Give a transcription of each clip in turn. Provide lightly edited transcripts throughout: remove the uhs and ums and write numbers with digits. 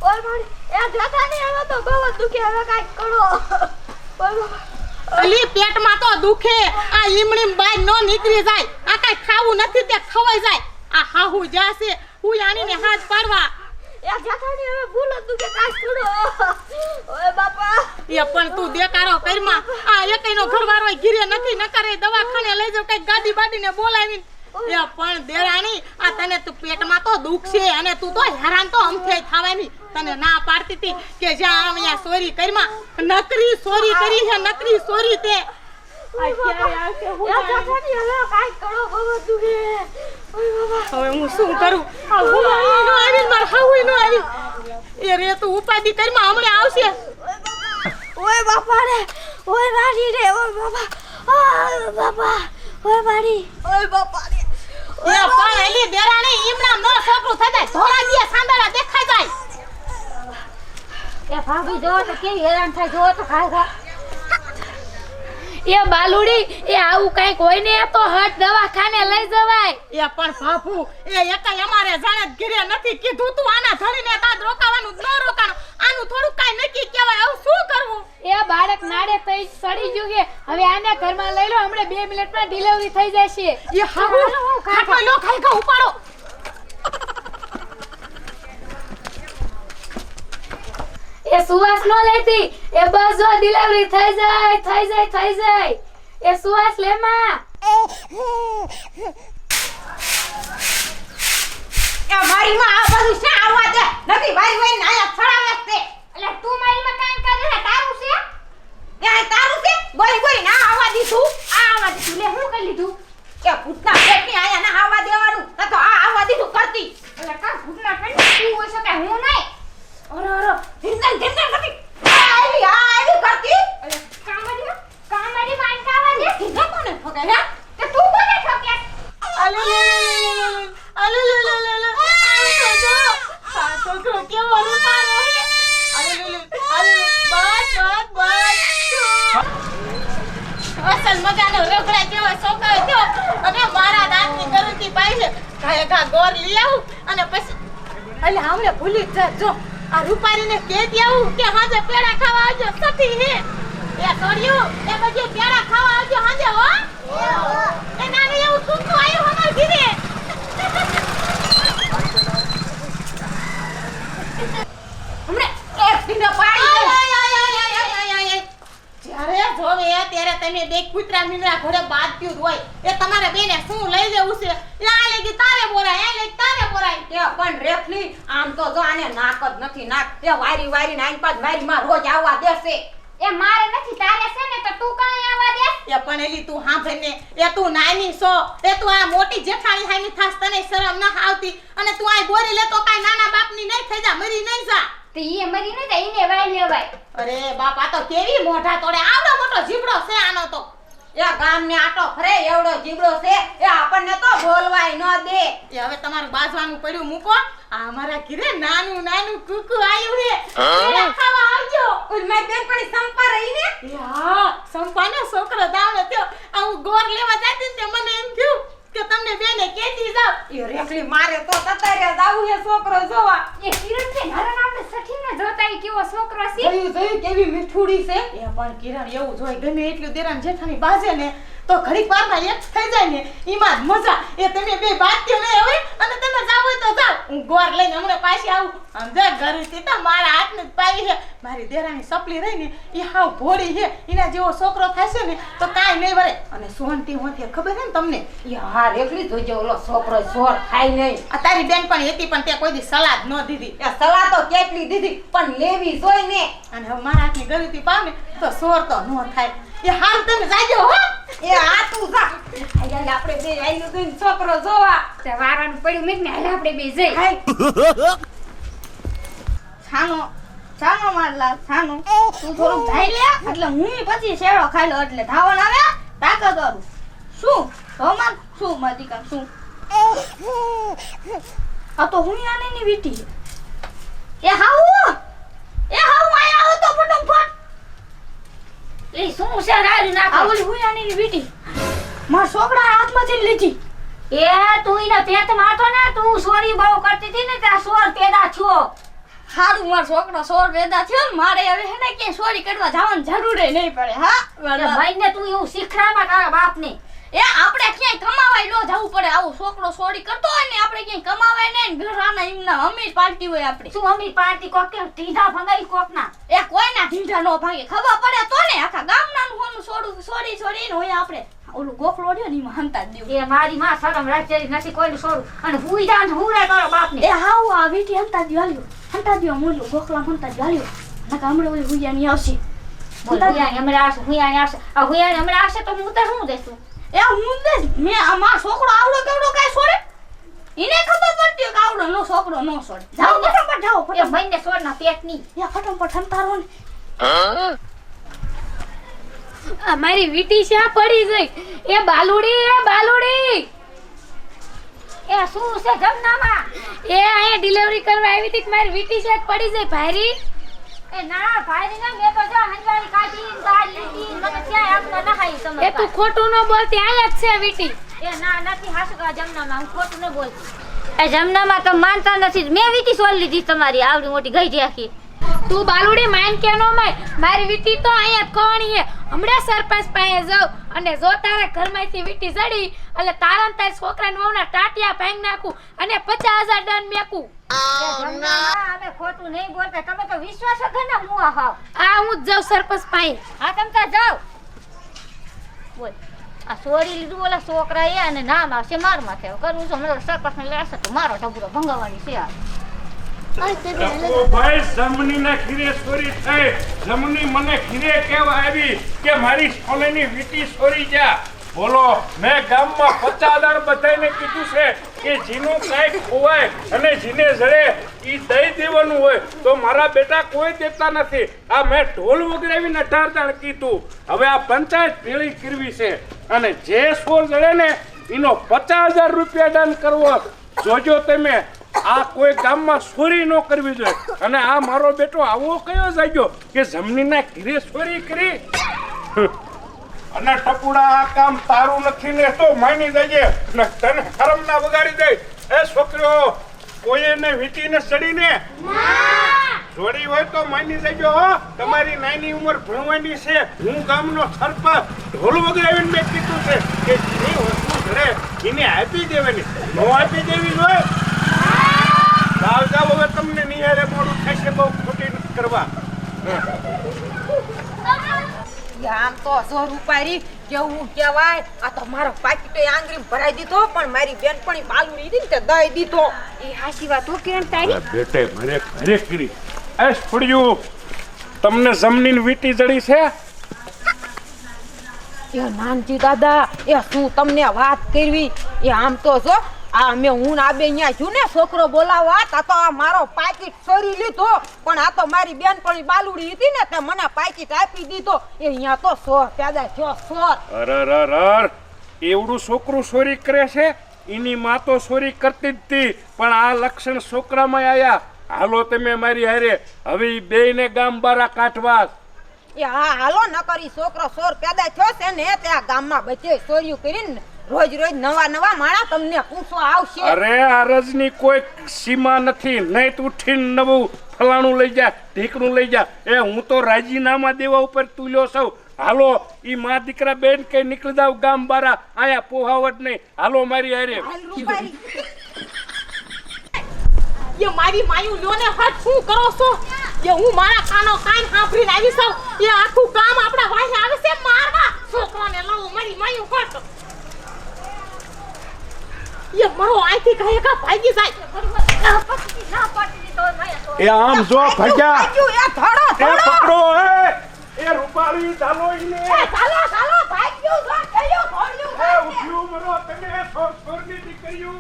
ઓય મારી એ જતા નહીં હવે તો બહુ દુખે હવે કાઈ કરો ઓય અલી પેટમાં તો દુખે આ ઈમણી બાય નો નીકળી જાય આ કાઈ ખાવું નથી તે ખવાઈ જાય આ હાહુ જાશે હું આનીને હાથ પાડવા એ જતા નહીં હવે ભૂલો દુખે કાઈ કરો ઓય બાપા એ પણ તું દેકારો કરમાં આ એકઈનો ઘરવાળો ઘીરે નથી ન કરે દવાખાને લઈ જાવ કઈ ગાડી બાડીને બોલાવી એ પણ દેરાણી આ તને તું પેટમાં તો દુખ છે અને તું તો હેરાન તો અમથે થવાની તને ના પાડતી હતી કે જ્યાં અહીંયા સોરી કરમાં નકરી સોરી કરી છે નકરી સોરી તે અત્યારે આવશે હું જતા નહીં હવે કાઈ કરો બહુ દુખે ઓય બાબા હવે હું શું કરું આ હું નો આવી માર હાઉ નો આવી એ રે તું ઉપાધી કરમાં હમણે આવશે ઓય બાપા રે ઓય મારી રે ઓય બાપા ઓય બાપા ઓય મારી ઓય બાપા રે એ પણ એલી દેરાણી ઈમણા નો છોકરું થઈ જાય ધોળા દિયા સાંદડા દેખાઈ જાય એ ભાભી જો તો કેવી હેરાન થાય જો તો ખાય એ બાલુડી એ આવું કઈક હોય ને તો હટ દવાખાને લઈ જવાય એ પણ બાપુ એ એકાઈ અમારે જાણે ઘરે નથી કીધું તું આના ધણીને તાદ રોકાવાનું ન રોકાણું આનું થોડું કાઈ નક્કી કહેવાય હવે શું કરવું એ બાળક નાડે તઈ સડી ગયું કે હવે આને ઘરમાં લઈ લો હમણે 2 મિનિટમાં ડિલિવરી થઈ જશે એ હાહુ ખાટલો લો ખાઈ ગા ઉપાડો એ સુવાસ નો લેતી એ બસ જો ડિલિવરી થઈ જાય એ સુવાસ લે માં એ મારી માં આ બધું છે આવવા દે નથી મારી વઈ ને આયા છડાવે છે એટલે તું મારી માં કામ કરે છે તારું છે એ તારું છે ગોરી ના આવવા દીધું આ આવા દીધું લે હું કરી લીધું કે ભૂતના પેટની આયા ના આવવા દેવાનું તો આ આવવા દીધું કરતી એટલે કા ભૂતના પેટ તું હોય શકે હું નહીં અરે ધીરન કરતી આવી કરતી એટલે કામડી માં કાવા દે ધીરન કોને ઠોકે હે તે તું કોને ઠોકે અલે આ છોકરો કેવો રૂપાળો હે અસલ મજાનો રગડા જેવો છોકરો થયો અને મારા દાંતની ગરંટી પાઈ છે ઘાય ઘા ગોર લઈ આવું અને પછી એટલે હમણે ભૂલી જ જો આ રૂપારીને કેતી આવું કે હાજે પેડા ખાવા આવજો સતી હે એ છોડ્યું એ બધી પેડા ખાવા આવજો હાજે હો એ નાની એવું સુનતું આવ્યું અમાર ઘીરે હમણે એક દિનો પાડી જ્યારે જોવે ત્યારે તમે બે કૂતરા મીંડરા ઘરે બાંધ્યું હોય એ તમારે બેને શું લઈ જવું છે એ આ લેગી તારે બોરાય એ લેગી તારે બોરાય એ પણ રેફલી આમ તો જો આને નાક જ નથી નાક એ વારી નાઈન પાદ મારી માં રોજ આવવા દેશે એ મારે નથી તારે છે ને તો તું કાંઈ આવવા દે એ પણ એલી તું સાંભળને એ તું નાની છો એ તું આ મોટી જેઠાણી હાઈની થાસ તને શરમ ન આવતી અને તું આ બોરી લે તો કાઈ નાના બાપની નહીં થઈ જા મરી નહીં જા તે ઈ મરી ન જાય ઈને વાઈ લેવાય અરે બાપા તો કેવી મોઢા તોડે આવડો મોટો જીબડો છે આનો તો એ ગામને આટો ફરે એવડો જીબડો છે એ આપણને તો બોલવાય ન દે એ હવે તમારું બાજવાનું પડ્યું મૂકો આ અમારા ઘરે નાનું કુકુ આવ્યું છે પેડા ખાવા આવજો ઓય મે બેન પડી સંપા રહી ને હા સંપાનો છોકરો દાવનો થયો આ હું ગોર લેવા જાતી ને મને એમ થયું કે તમને બેને કેતી જાવ એ રેખલી મારે તો તતારે જાવું છે છોકરો જોવા એ કિરણ છે નાના નામને સઠીને જોતા ઈ કેવો છોકરો છે જોયું કેવી મીઠુડી છે એ પણ કિરણ એવું જોઈ ગમે એટલું દેરાન જેઠાની બાજે ને તો ઘડીક વારમાં એક થઈ જાય ને ઈમાં મજા એ તમે બે બાત્યો ને હવે અને તમે જાવ હોય તો જાવ હું ગોર લઈને હમણે પાછી આવું સમજે ઘરેથી તો મારા હાથને જ પાવી છે મારી દેરાની સપલી રહી ને એ હાવ ભોળી છે એના જેવો છોકરો થશે ને તો કાઈ નહીં વરે અને સોનતી હોતી ખબર છે ને તમને યાર એકલી જોજો ઓલો છોકરો સોર ખાય નહીં આ તારી બેન પણ હતી પણ તે કોઈ દી સલાદ ન દીધી એ સલાદ તો કેટલી દીધી પણ લેવી જોઈ ને અને હવે મારા હાથની ગરીતી પાવ ને તો સોર તો ન થાય એ હાલ તમે જાજો હો એ આ તું જા આયા આપણે બે આઈનો દઈને છોકરો જોવા તે વારાનું પડ્યું મેં ને હાલ આપણે બે જઈ છાનો મારલા છાનો તું થોડું ધાઈ લે એટલે હું પછી શેડો ખાઈ લો એટલે ધાવણ આવે તાકાત વાળું શું રોમાન શું માજીકા શું આ તો હું આની વીટી એ હાઉ આયા હો તો ફટાફટ એ શું છે રાડું નાખો આ ઓલી હું આની વીટી માર છોકરા હાથમાંથી લીધી એ તું ઈના પેટમાં હતો ને તું સોરી બહુ કરતી હતી ને ત્યાં સોર પેદા થયો હારું મારો છોકરો સોર પેદા થયો ને મારે હવે હે ને કે સોરી કરવા જવાની જરૂર નહીં પડે હા ભાઈને તું એવું શીખડામાં તારા બાપને એ આપણે ક્યાંય કમાવાય ન જવું પડે આવું છોકરો સોરી કરતો હોય ને આપણે ક્યાંય કમાવાય નહીં ઘરાના એમના અમીર પાર્ટી હોય આપણે તું અમીર પાર્ટી કોક કે ઢીંઢા ભંગાઈ કોક ના એ કોઈના ઢીંઢા ન ભાગે ખબર પડે તો ને આખા ગામનાનું હોનું સોરી ને હોય આપણે ઓલું ગોખલો રહ્યો ને એમાં હંતા જ દેવું એ મારી માં શરમ રાખજે નથી કોઈનું છોડું અને હુઈ જા ને હુરે તારા બાપને એ હાવ આ વીટી હંતા દ્યો હંતા દ્યો મોલું ગોખલા હંતા દ્યો નકા હમણાં ઓલી હુયાની આવશે બોલ હુયાની હમણાં આવશે આ હુયાની હમણાં આવશે તો હું તો શું દેશું એ હું દે મે અમાર છોકરો આવડો કેવડો કાઈ છોડે ઈને ખબર પડતી કે આવડો નો છોકરો નો છોડે જાઓ ફટાફટ જાઓ એ મહિને છોડના પેટની એ ફટાફટ હંતારો ને આ મારી વીટી શા પડી ગઈ એ બાલુડી એ શું છે જમનામાં એ અહીંયા ડિલિવરી કરવા આવી હતી કે મારી વીટી શા પડી ગઈ ભારી એ ના ભાઈ ને મેં તો જો હંજવારી કાઢી દાળ લીધી મને ક્યાંય આપના નખાઈ સમજ એ તું ખોટું ન બોલતી આયા જ છે વીટી એ ના નથી હાસુકા જમનામાં હું ખોટું ન બોલતી એ જમનામાં તો માનતા નથી મેં વીટી સોલ લીધી તમારી આવડી મોટી ગઈ રાખી તું બાલુડી માન કે નો મારી વીટી તો અહીંયા જ ખોણી હે હમણાં સરપંચ પાસે જાવ અને જો તારા ઘરમાંથી વીટી જડી એટલે તારા ને તારા છોકરાને વહુના ટાટિયા ભાંગ નાખું અને 50,000 દંડ મેકું જમનામાં અમે ખોટું નહીં બોલતા તમે તો વિશ્વાસ વગર ના મુઆ હાવ આ હું જ જાઉં સરપંચ પાસે હા તમે તો જાઓ બોલ આ સોરી લીધું ઓલા છોકરા એ અને નામ આવશે માર માથે કરવું છે મને સરપંચ ને લેશે તો મારો ઢબુરો ભંગાવાની છે આ ભાઈ જમની ના ખીરે ચોરી થઈ જમની મને ખીરે કેવા આવી કે મારી સોનેની વીટી ચોરી જા બોલો મેં ગામમાં 50,000 બધાને કીધું છે કે જીનું કાંઈ ખોવાય અને જીને જડે ઈ દઈ દેવાનું હોય તો મારા બેટા કોઈ દેતા નથી આ મેં ઢોલ વગડાવીને 18,000 કીધું હવે આ પંચાયત ભેળી કરવી છે અને જે સોર જડે ને એનો 50,000 રૂપિયા દાન કરવો જોજો તમે આ કોઈ ગામમાં ચોરી ન કરવી જોઈએ અને આ મારો બેટો આવો કયો જાગ્યો કે જમનીના ઘરે ચોરી કરી અને ટપુડા આ કામ તારું નથી ને તો માની જજે ને તને હરમ ના વગાડી દે એ છોકરો કોઈ એને વીટીને ચડીને જોડી હોય તો માની જજો હો તમારી નાની ઉંમર ભણવાની છે હું ગામનો સરપંચ ઢોલ વગાડીને મેં કીધું છે કે જે વસ્તુ ઘરે એને આપી દેવાની ન આપી દેવી જોઈએ જાવ હવે તમને નિહારે મોડું થશે બહુ ખોટી નથી કરવા આમ તો 100 રૂપિયા કેવું કહેવાય આ તો મારો પાકીટો આંગળી ભરાઈ દીધો પણ મારી બેનપણી બાલુડી હતી ને તે દઈ દીધો એ હાસી વાત તો કેણ તારી બેટે મારે ઘરે કરી એસ પડ્યું તમને જમની વીટી જડી છે એ નાનજી દાદા એ શું તમને વાત કરવી એ આમ તો જો આ મે હું આબે અહીંયા છું ને છોકરો બોલાવવા તા તો આ મારો પાકીટ ચોરી લીધો પણ આ તો મારી બેનપણી બાલુડી હતી ને તે મને પાકીટ આપી દીધો એ અહીંયા તો 100 પેદા થયો 100 અરર એવડું છોકરું ચોરી કરે છે એની માં તો ચોરી કરતી જ હતી પણ આ લક્ષણ છોકરામાં આયા હાલો તમે મારી હારે હવે ઈ બેયને ગામ બારા કાઢવા એ હા હાલો ન કરી છોકરો 100 પેદા થયો છે ને તે આ ગામમાં બધે ચોરીઓ કરીને રોજ નવા માણા તમને પૂછવા આવશે અરે આ રજની કોઈ સીમા નથી નહીં તું ઉઠીને નવું ફલાણું લઈ જા ઢીકણું લઈ જા એ હું તો રાજીનામા દેવા ઉપર તુલ્યો છું હાલો ઈ માં દીકરા બેન કઈ નીકળી જાવ ગામ બારા આયા પોહાવટ નહીં હાલો મારી હારે એ મારી માયું લ્યો ને હાથ શું કરો છો એ હું મારા કાનો કાન સાંભળીને આવી છું એ આખું કામ આપણા વાહે આવે છે મારવા છોકરાને લાવો મારી માયું કરતો એ મરો આઈથી કહે કા ભાગી જાય ના પાટી તો ભાઈ એ આમ જો ભગ્યા એ ધડો એ પકડો એ રૂપાળી ચાલો ઈને ચાલો ભાગ્યું જો કયો ભોળ્યું એ ઉઠ્યું મરો તમે સોરની દીકરીઓ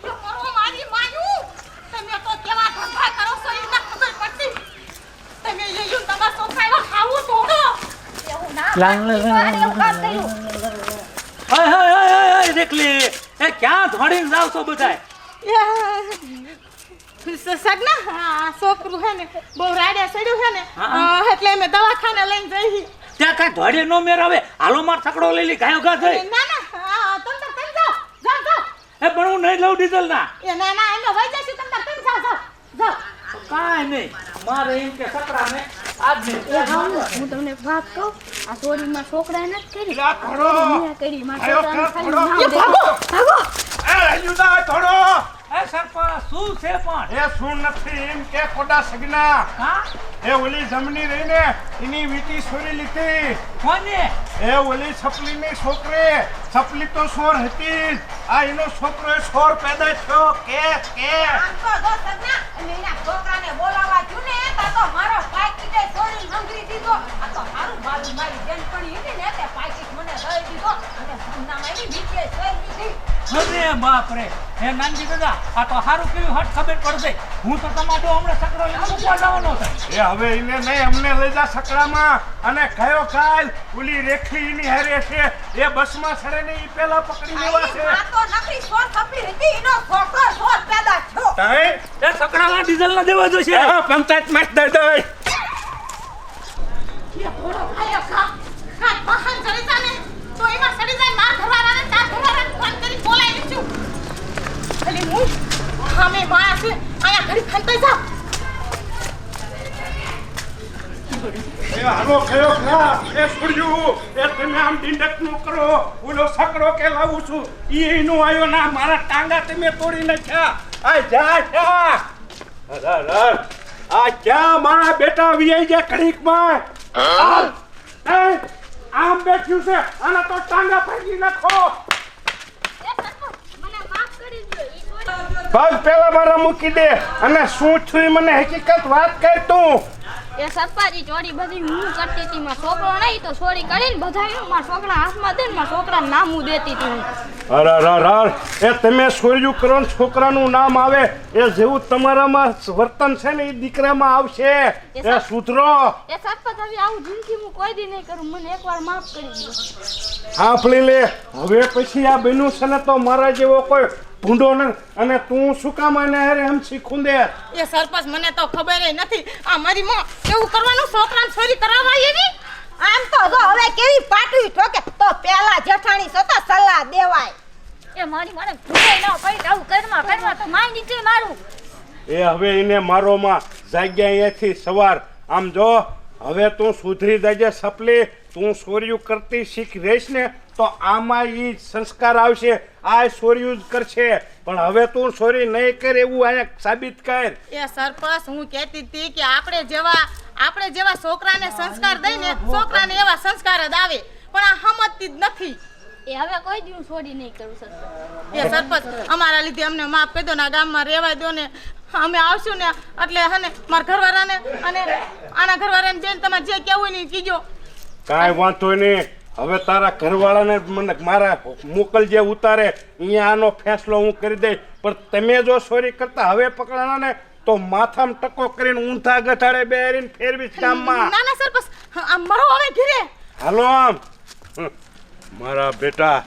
એ મરો મારી માયું તમે તો કેવા ધંધા કરો છો એ ના ખબર પડતી તમે એ યુ તમાર સોખાવા ખાવું તોડો એવું ના એવું કામ કર્યું હાય દેખ લે એ ક્યાં ધોડીને જાવ છો બધાય સગના છોકરું હે ને બહુ રાડ્યા સડ્યું છે ને એટલે અમે દવાખાને લઈને જઈ ત્યાં કાંઈ ધોડે નો મેરાવે હાલો માર થકડો લઈ લી ગાયો ગા થઈ ના તમે જાઓ એ પણ હું નહીં લઉં ડીઝલ ના એ ના એમે વઈ જશે તમે જાઓ કાંઈ નહીં મારે એમ કે સકરાને આજ નહીં એ હા હું તમને એક વાત કહું આ ચોરીમાં છોકરાએ નથી કરી લા થોડો મેં કરી મારા આયો છોકરાને થોડો. ખાલી નામ દેખો. ભાગો એ રાજુદા થોડો એ સરપંચ શું છે પણ એ શું નથી એમ કે ખોટા સગના હા એ ઓલી જમની રહીને એની વીટી સોરી લીધી કોને એ ઓલી છપલીની છોકરી છપલી તો સોર હતી જ. આ એનો છોકરો સોર પેદા થયો કે આમ તો જો સગના અને એના છોકરાને બોલાવા ગયું ને તો મારો પાકીટ ચોરી મંગરી દીધો. આ તો મારું મારી બેનપણી હતી ને તે પાકીટ મને દઈ દીધો અને સગનામાં એની વીટીએ ચોરી દીધી. અરે બાપ રે હે નાનજી દાદા આ તો સારું કેવી હટ ખબર પડશે હું તો તમારો હમણાં સકડો લઈને મૂકવા જવાનો હતો એ હવે એને નહીં અમને લઈ જા સકડામાં અને કયો કાલ ઓલી રેખી એની હારે છે એ બસમાં સડે ને એ પેલા પકડી લેવા છે આ તો નકરી સોર થપલી હતી એનો છોકરો સોર પેદા થયો. તાઈ એ સકડામાં ડીઝલ ના દેવા જોશે આ પંચાયત માં દઈ દઈ આયો ખા બહાર ચડી જા ને તો એમાં ચડી જાય માર ઘરવાળાને તાર ઘરવાળાને ફોન કરી બોલાવી લીધું. અલી હું સામે માં છે આયા ઘડી ખંતાઈ જા. એ હાલો કયો ખા એ છોડ્યું એ તમે આમ ડીંડક નું કરો ઓલો સકડો કે લાવું છું ઈ એનો આયો ના મારા ટાંગા તમે તોડી નાખ્યા આ જા જા અરે આ ક્યાં મારા બેટા વિયાઈ ગયા કડીકમાં આમ બેઠ્યું છે આના તો ટાંગા ભાંગી નાખો મને માફ કરી દો ઈ ચોરી પગ પેલા મારા મૂકી દે અને શું છું ઈ મને હકીકત વાત કર તું એ સરપાજી ચોરી બધી હું કરતી હતી મારો છોકરો નહીં તો ચોરી કરીને બધાય મારા છોકરા હાથમાં દે ને મારા છોકરાને નામું દેતી હતી હું અરે એ તમે સોર્યું કરો ને છોકરાનું નામ આવે એ જેવું તમારામાં વર્તન છે ને એ દીકરામાં આવશે એ સુધરો એ સરપંચ હવે આવું જિંદગી હું કોઈ દી નહીં કરું મને એકવાર માફ કરી દો સાંભળી લે હવે પછી આ બન્યું છે ને તો મારા જેવો કોઈ ભૂંડો ને અને તું શું કામ આને હારે એમ શીખું દે એ સરપંચ મને તો ખબર નથી આ મારી માં કેવું કરવાનું છોકરાને ચોરી કરાવવા એવી. આમ તો જો હવે કેવી પાટવી ઠોકે તો પેલા જેઠાણી સતા સલાહ દેવાય. એ મારી મને ભૂલે ન પડી આવું કરવા તો માઈ નીચે મારું. એ હવે એને મારોમાં જાગ્યા અહીંયાથી સવાર આમ જો હવે તું સુધરી જજે સપલી તું સોર્યું કરતી શીખ રહીશ ને તો આમાં ઈ સંસ્કાર આવશે આ સોર્યું જ કરશે પણ હવે તું સોરી નહીં કર એવું અહીંયા સાબિત કર એ સરપંચ હું કહેતી હતી કે આપણે જેવા છોકરાને સંસ્કાર દઈને છોકરાને એવા સંસ્કાર જ આવે પણ આ સમજતી જ નથી. એ હવે કોઈ દી હું ચોરી નહીં કરું સરપંચ એ સરપંચ અમારા લીધે અમને માફ કરી દો ને આ ગામમાં રહેવા દો ને અમે આવશું ને એટલે હને મારા ઘરવાળાને અને આના ઘરવાળાને બેન તમારે જે કહેવું નહીં કીજો. કાંઈ વાંધો નહીં હવે તારા ઘરવાળાને મને મારા મોકલજે ઉતારે અહીંયા આનો ફેસલો હું કરી દઈશ પણ તમે જો સોરી કરતા હવે પકડાણા ને તો માથામાં ટકો કરીને ઊંધા ગઠાડે બેરીને ફેરવીશ ગામમાં ના સરપંચ આ મરો હવે ઘીરે હાલો આમ મારા બેટા